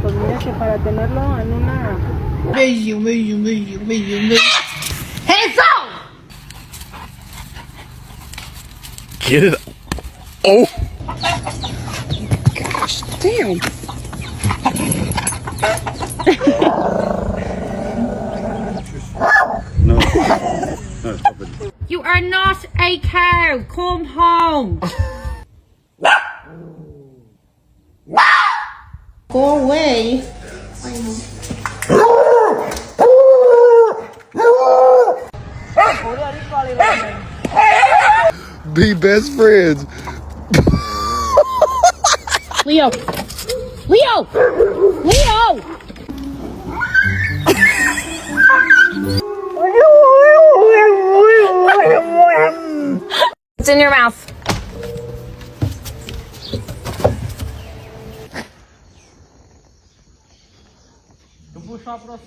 Pues mira que para tenerlo en una... Bello. ¡Eso! Get it. Oh. Gosh damn. No. No, stop it. You are not a cow. Come home. Go away. Be best friends. Leo. It's in your mouth.